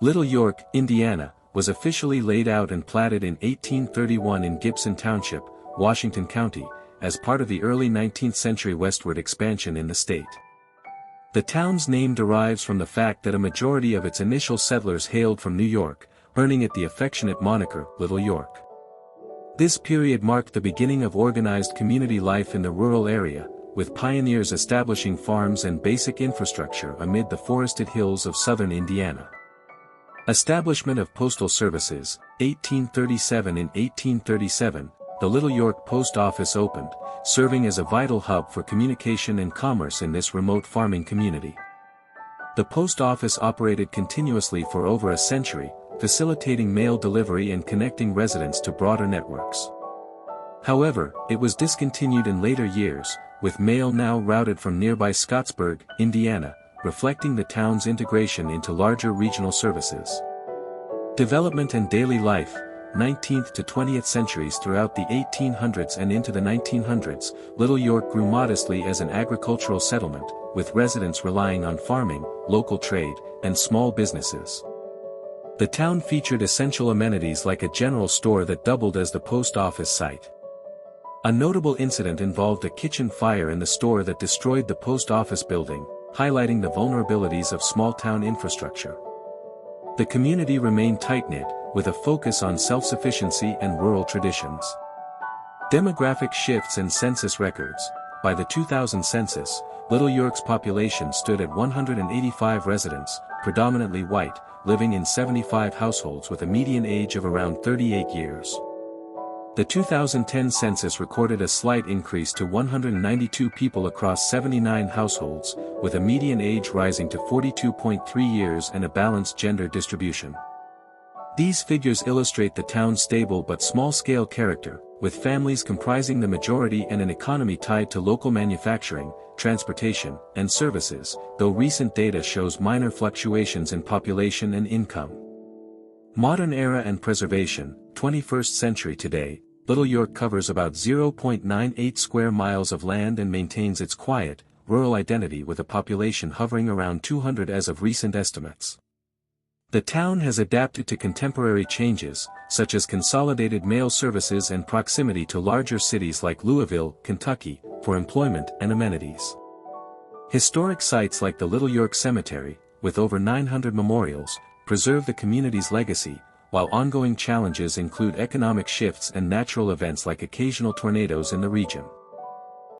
Little York, Indiana, was officially laid out and platted in 1831 in Gibson Township, Washington County, as part of the early 19th century westward expansion in the state. The town's name derives from the fact that a majority of its initial settlers hailed from New York, earning it the affectionate moniker, Little York. This period marked the beginning of organized community life in the rural area, with pioneers establishing farms and basic infrastructure amid the forested hills of southern Indiana. Establishment of postal services, 1837. In 1837, the Little York Post Office opened, serving as a vital hub for communication and commerce in this remote farming community. The post office operated continuously for over a century, facilitating mail delivery and connecting residents to broader networks. However, it was discontinued in later years, with mail now routed from nearby Scottsburg, Indiana, reflecting the town's integration into larger regional services. Development and daily life, 19th to 20th centuries. Throughout the 1800s and into the 1900s, Little York grew modestly as an agricultural settlement, with residents relying on farming, local trade, and small businesses. The town featured essential amenities like a general store that doubled as the post office site. A notable incident involved a kitchen fire in the store that destroyed the post office building, highlighting the vulnerabilities of small-town infrastructure. The community remained tight-knit, with a focus on self-sufficiency and rural traditions. Demographic shifts and census records. By the 2000 census, Little York's population stood at 185 residents, predominantly white, living in 75 households with a median age of around 38 years. The 2010 census recorded a slight increase to 192 people across 79 households, with a median age rising to 42.3 years and a balanced gender distribution. These figures illustrate the town's stable but small-scale character, with families comprising the majority and an economy tied to local manufacturing, transportation, and services, though recent data shows minor fluctuations in population and income. Modern era and preservation, 21st century today, Little York covers about 0.98 square miles of land and maintains its quiet, rural identity with a population hovering around 200 as of recent estimates. The town has adapted to contemporary changes, such as consolidated mail services and proximity to larger cities like Louisville, Kentucky, for employment and amenities. Historic sites like the Little York Cemetery, with over 900 memorials, preserve the community's legacy, while ongoing challenges include economic shifts and natural events like occasional tornadoes in the region.